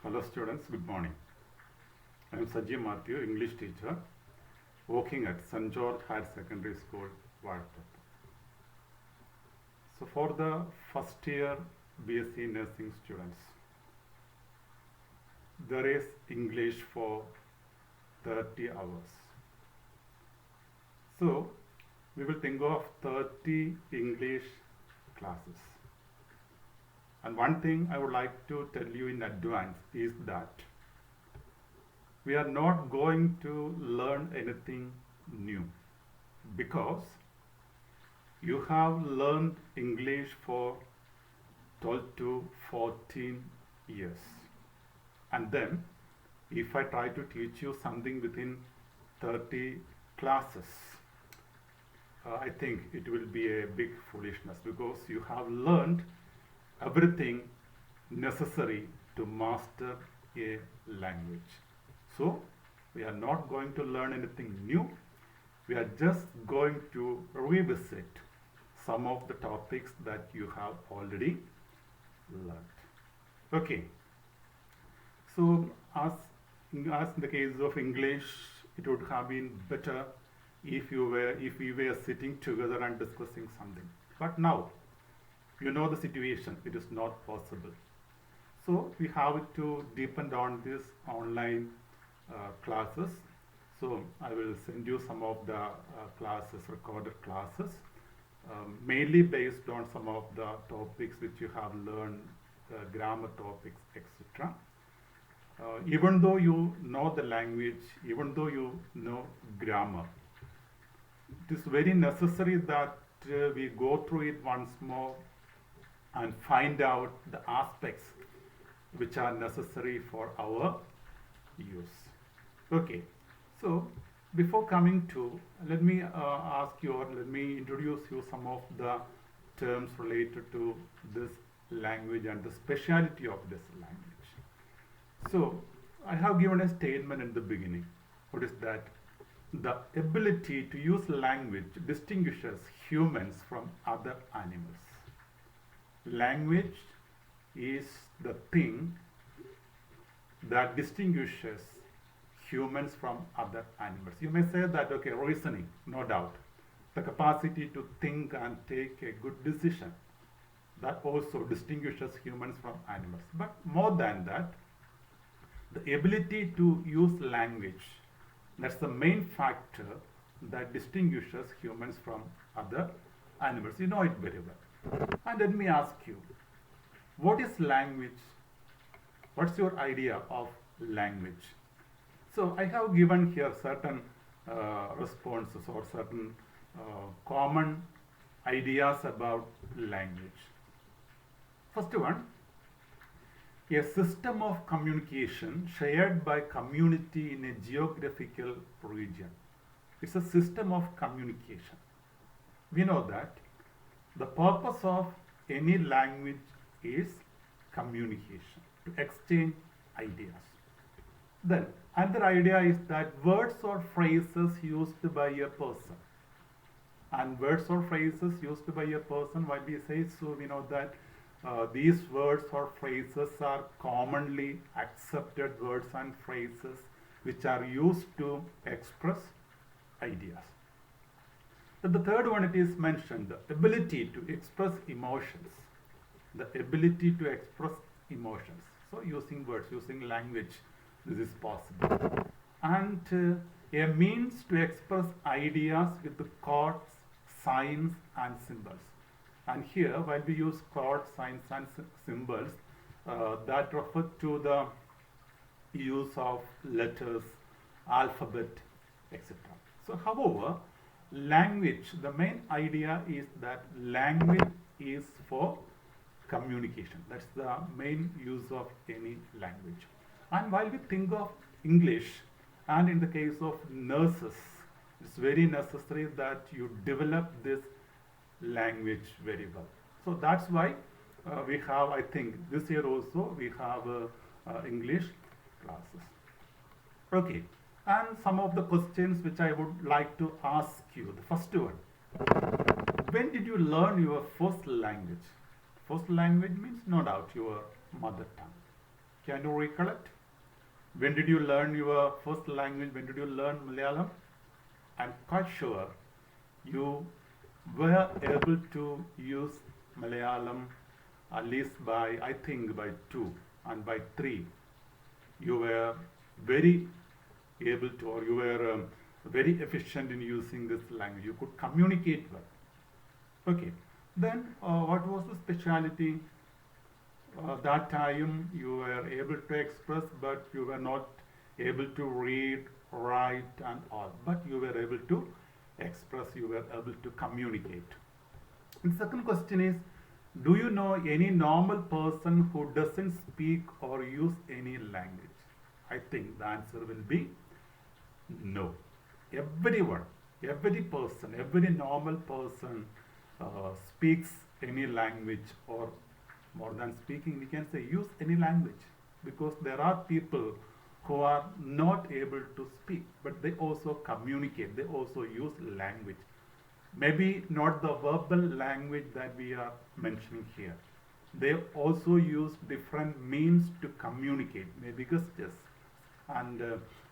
Hello students, good morning. I am Sajji Matthew, English teacher, working at St. George Higher Secondary School, Vadapur. So for the first year BSc nursing students, there is English for 30 hours. So we will think of 30 English classes. And one thing I would like to tell you in advance is that we are not going to learn anything new because you have learned English for 12 to 14 years. And then if I try to teach you something within 30 classes, I think it will be a big foolishness because you have learned everything necessary to master a language. So we are not going to learn anything new. We are just going to revisit some of the topics that you have already learned. Okay. So as in the case of English, it would have been better if we were sitting together and discussing something. But now you know the situation, it is not possible. So we have to depend on this online classes. So I will send you some of the classes, recorded classes, mainly based on some of the topics which you have learned, grammar topics, etc. Even though you know the language, even though you know grammar, it is very necessary that we go through it once more and find out the aspects which are necessary for our use. Okay, so before coming to, let me let me introduce you some of the terms related to this language and the speciality of this language. So I have given a statement in the beginning. What is that? The ability to use language distinguishes humans from other animals. Language is the thing that distinguishes humans from other animals. You may say that, okay, reasoning, no doubt. The capacity to think and take a good decision, that also distinguishes humans from animals. But more than that, the ability to use language, that's the main factor that distinguishes humans from other animals. You know it very well. And let me ask you, what is language? What's your idea of language? So I have given here certain responses or certain common ideas about language. First one, a system of communication shared by community in a geographical region. It's a system of communication. We know that the purpose of any language is communication, to exchange ideas. Then another idea is that words or phrases used by a person. And words or phrases used by a person, while we say so, we know that these words or phrases are commonly accepted words and phrases which are used to express ideas. Then the third one, it is mentioned, the ability to express emotions. The ability to express emotions. So using words, using language, this is possible. And a means to express ideas with the codes, signs and symbols. And here, while we use codes, signs and symbols, that refer to the use of letters, alphabet, etc. So however, language, the main idea is that language is for communication. That's the main use of any language. And while we think of English, and in the case of nurses, it's very necessary that you develop this language very well. So that's why we have, I think, this year also we have English classes. Okay, and some of the questions which I would like to ask you. The first one, when did you learn your first language? First language means no doubt your mother tongue. Can you recollect? When did you learn your first language? When did you learn Malayalam? I'm quite sure you were able to use Malayalam at least by, I think, by 2 and by 3. You were very able to, or you were very efficient in using this language. You could communicate well. Okay. Then what was the speciality? That time you were able to express, but you were not able to read, write, and all. But you were able to express, you were able to communicate. And the second question is, do you know any normal person who doesn't speak or use any language? I think the answer will be no. Everyone, every person, every normal person speaks any language, or more than speaking, we can say use any language, because there are people who are not able to speak, but they also communicate, they also use language. Maybe not the verbal language that we are mentioning here. They also use different means to communicate, maybe gestures. And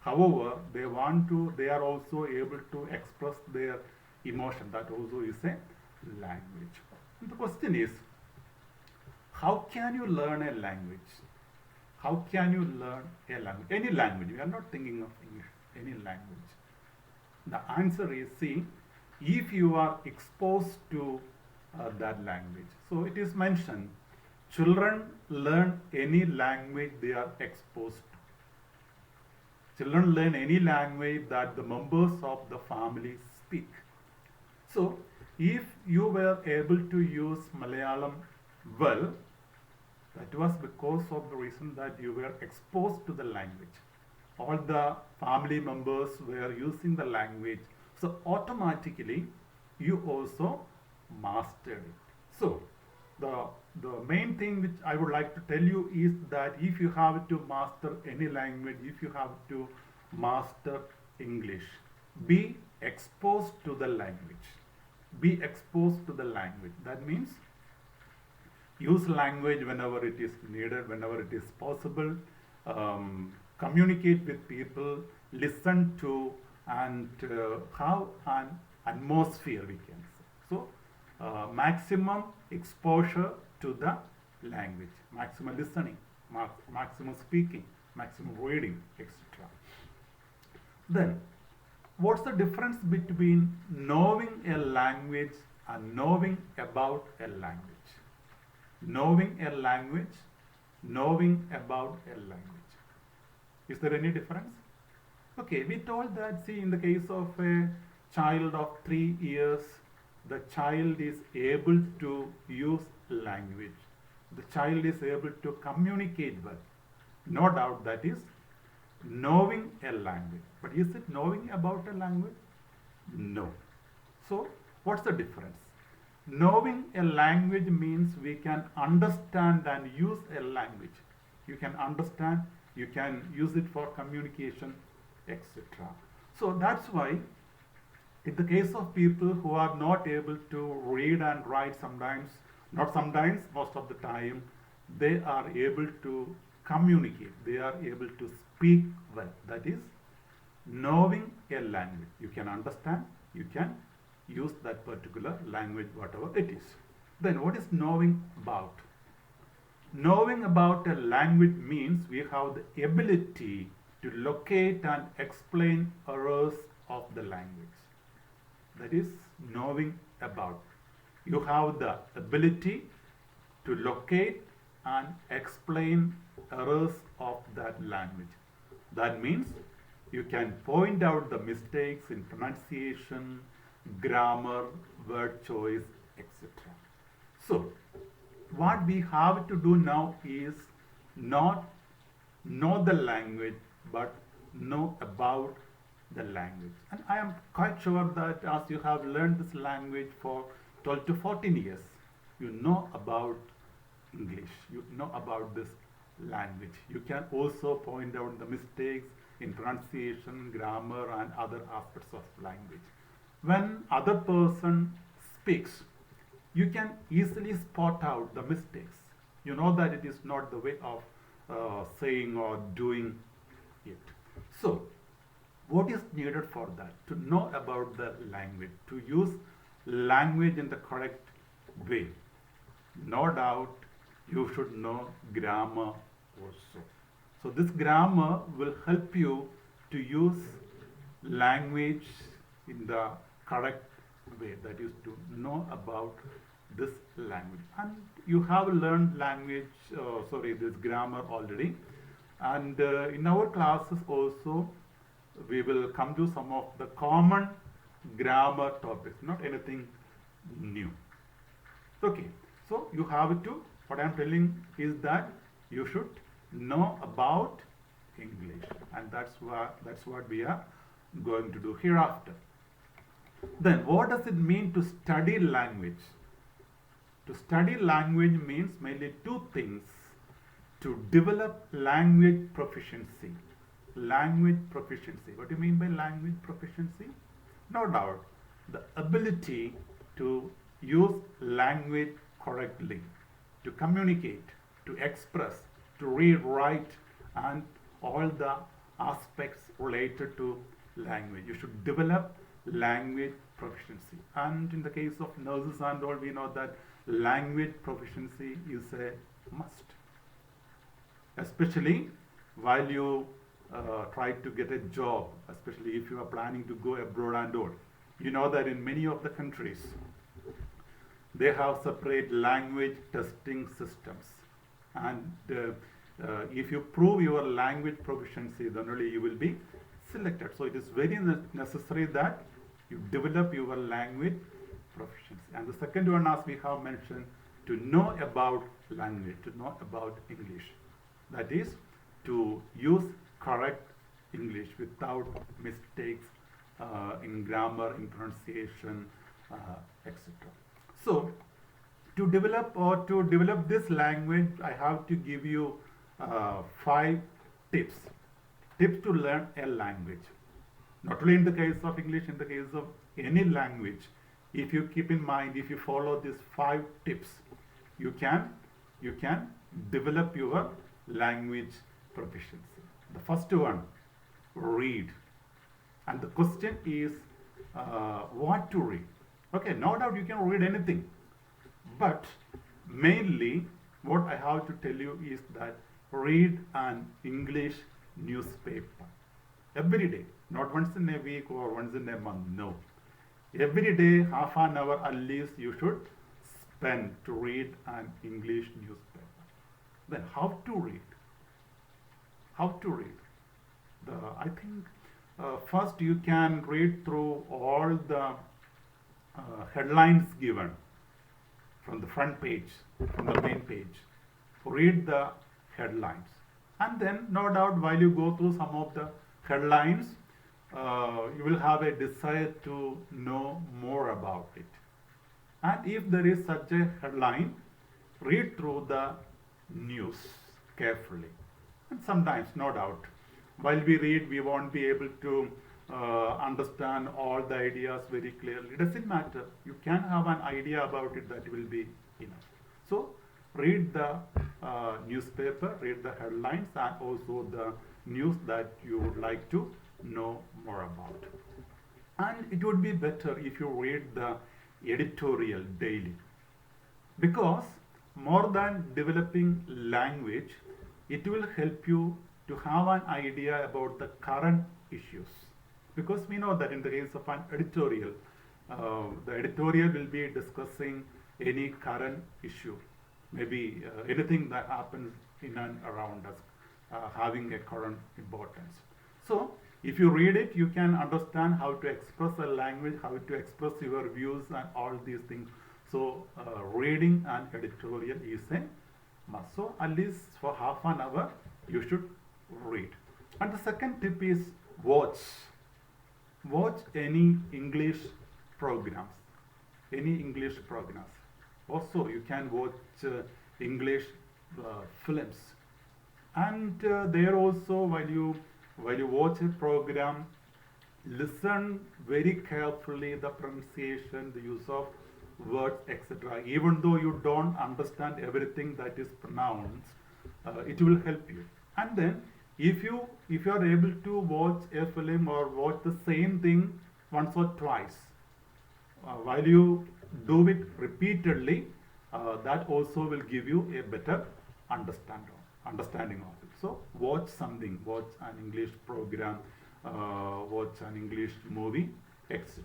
however, they are also able to express their emotion. That also is a language. And the question is, how can you learn a language? How can you learn a language? Any language. We are not thinking of English. Any language. The answer is, see, if you are exposed to that language. So it is mentioned, children learn any language they are exposed to. Children learn any language that the members of the family speak. So if you were able to use Malayalam well, that was because of the reason that you were exposed to the language. All the family members were using the language, so automatically you also mastered it. So the main thing which I would like to tell you is that if you have to master any language, if you have to master English, be exposed to the language. Be exposed to the language. That means use language whenever it is needed, whenever it is possible. Communicate with people, listen to, and have an atmosphere, we can say. So maximum exposure to the language, maximum listening, maximum speaking, maximum reading, etc. Then, what's the difference between knowing a language and knowing about a language? Knowing a language, knowing about a language. Is there any difference? Okay, we told that, see, in the case of a child of 3 years, the child is able to use language. The child is able to communicate well. No doubt that is knowing a language. But is it knowing about a language? No. So, what's the difference? Knowing a language means we can understand and use a language. You can understand, you can use it for communication, etc. So that's why in the case of people who are not able to read and write sometimes, not sometimes, most of the time, they are able to communicate, they are able to speak well. That is knowing a language. You can understand, you can use that particular language, whatever it is. Then what is knowing about? Knowing about a language means we have the ability to locate and explain errors of the language. That is knowing about. You have the ability to locate and explain errors of that language. That means you can point out the mistakes in pronunciation, grammar, word choice, etc. So, what we have to do now is not know the language, but know about the language. And I am quite sure that as you have learned this language for 12 to 14 years, you know about English, you know about this language. You can also point out the mistakes in pronunciation, grammar, and other aspects of language. When other person speaks, you can easily spot out the mistakes. You know that it is not the way of saying or doing it. So, what is needed for that? To know about the language, to use language in the correct way. No doubt you should know grammar also. So this grammar will help you to use language in the correct way, that is to know about this language. And you have learned this grammar already. And in our classes also, we will come to some of the common grammar topics, not anything new. Okay, so you have to, what I am telling is that you should know about English, and that's what we are going to do hereafter. Then what does it mean to study language? To study language means mainly two things: to develop language proficiency. Language proficiency. What do you mean by language proficiency? No doubt, the ability to use language correctly, to communicate, to express, to read, write, and all the aspects related to language. You should develop language proficiency. And in the case of nurses and all, we know that language proficiency is a must. Especially while you try to get a job, especially if you are planning to go abroad and all. You know that in many of the countries, they have separate language testing systems. And if you prove your language proficiency, then only you will be selected. So it is very necessary that you develop your language proficiency. And the second one, as we have mentioned, to know about language, to know about English. That is, to use correct English without mistakes in grammar, in pronunciation, etc. So, to develop this language, I have to give you 5 tips. Tips to learn a language. Not only in the case of English, in the case of any language. If you keep in mind, if you follow these 5 tips, you can develop your language proficiency. The first one, read. And the question is, what to read? Okay, no doubt you can read anything. But mainly, what I have to tell you is that read an English newspaper. Every day, not once in a week or once in a month, no. Every day, half an hour at least you should spend to read an English newspaper. Then how to read? How to read? I think first you can read through all the headlines given from the front page, from the main page. Read the headlines. And then, no doubt, while you go through some of the headlines, you will have a desire to know more about it. And if there is such a headline, read through the news carefully. And sometimes, no doubt, while we read, we won't be able to understand all the ideas very clearly. It doesn't matter. You can have an idea about it, that will be enough. So, read the newspaper, read the headlines, and also the news that you would like to know more about. And it would be better if you read the editorial daily, because more than developing language, it will help you to have an idea about the current issues. Because we know that in the case of an editorial, the editorial will be discussing any current issue, maybe anything that happens in and around us, having a current importance. So, if you read it, you can understand how to express a language, how to express your views and all these things. So, reading an editorial is a must. So, at least for half an hour, you should read. And the second tip is watch. Watch any English programs. Any English programs. Also, you can watch English films. And there also, while you watch a program, listen very carefully the pronunciation, the use of words, etc. Even though you don't understand everything that is pronounced, it will help you. And then if you are able to watch a film or watch the same thing once or twice, while you do it repeatedly, that also will give you a better understanding of it. So watch something, watch an English program, watch an English movie, etc.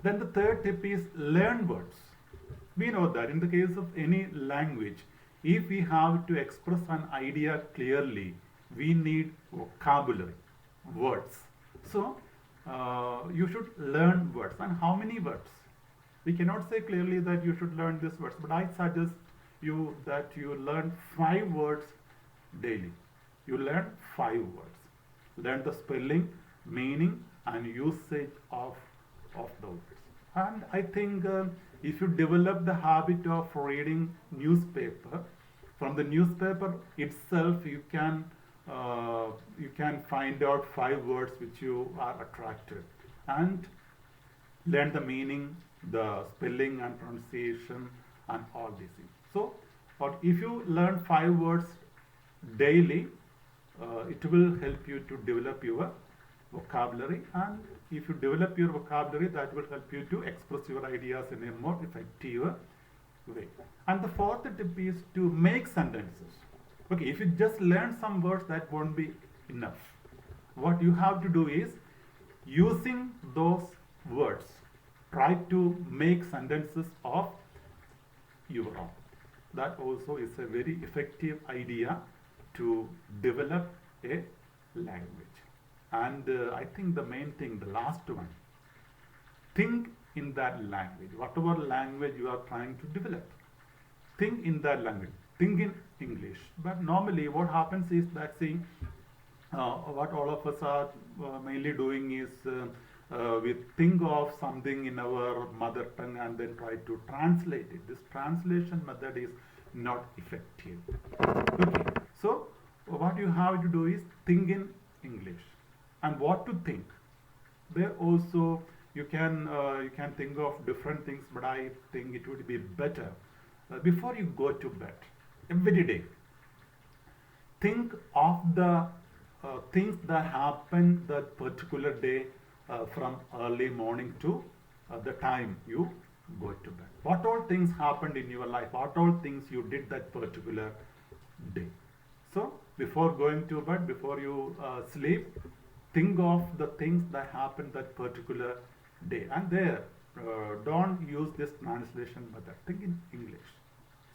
Then the third tip is learn words. We know that in the case of any language, if we have to express an idea clearly, we need vocabulary, words. So you should learn words. And how many words? We cannot say clearly that you should learn these words, but I suggest you that you learn 5 words daily. You learn 5 words. Learn the spelling, meaning, and usage of the words. And I think if you develop the habit of reading newspaper, from the newspaper itself you can find out 5 words which you are attracted, and learn the meaning, the spelling and pronunciation, and all these things. So, but if you learn 5 words daily, it will help you to develop your vocabulary, and if you develop your vocabulary, that will help you to express your ideas in a more effective way. And the fourth tip is to make sentences. Okay, if you just learn some words, that won't be enough. What you have to do is, using those words, try to make sentences of your own. That also is a very effective idea to develop a language. And I think the main thing, the last one, think in that language. Whatever language you are trying to develop, think in that language. Think in English. But normally what happens is that, see, what all of us are mainly doing is we think of something in our mother tongue and then try to translate it. This translation method is not effective. Okay, so what you have to do is think in English. And what to think? There also you can think of different things, but I think it would be better before you go to bed every day. Think of the things that happen that particular day, from early morning to the time you go to bed. What all things happened in your life? What all things you did that particular day? So before going to bed, before you sleep, think of the things that happened that particular day. And there, don't use this translation method. Think in English.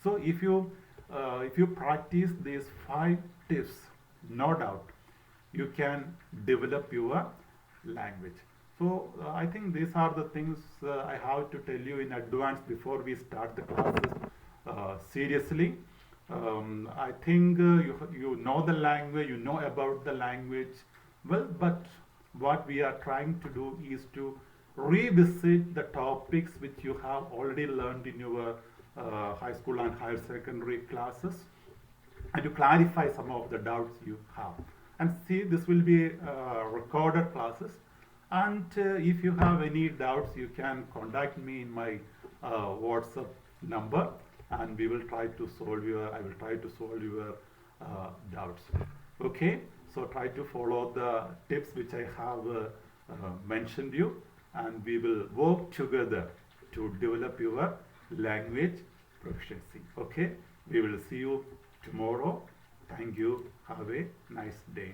So if you practice these 5 tips, no doubt you can develop your language. So I think these are the things I have to tell you in advance before we start the classes seriously. I think you know the language, you know about the language well, but what we are trying to do is to revisit the topics which you have already learned in your high school and higher secondary classes, and to clarify some of the doubts you have. And see, this will be recorded classes, and if you have any doubts, you can contact me in my WhatsApp number, and we will try to solve your I will try to solve your doubts. Okay, so try to follow the tips which I have mentioned you, and we will work together to develop your language proficiency. Okay, we will see you tomorrow. Thank you. Have a nice day.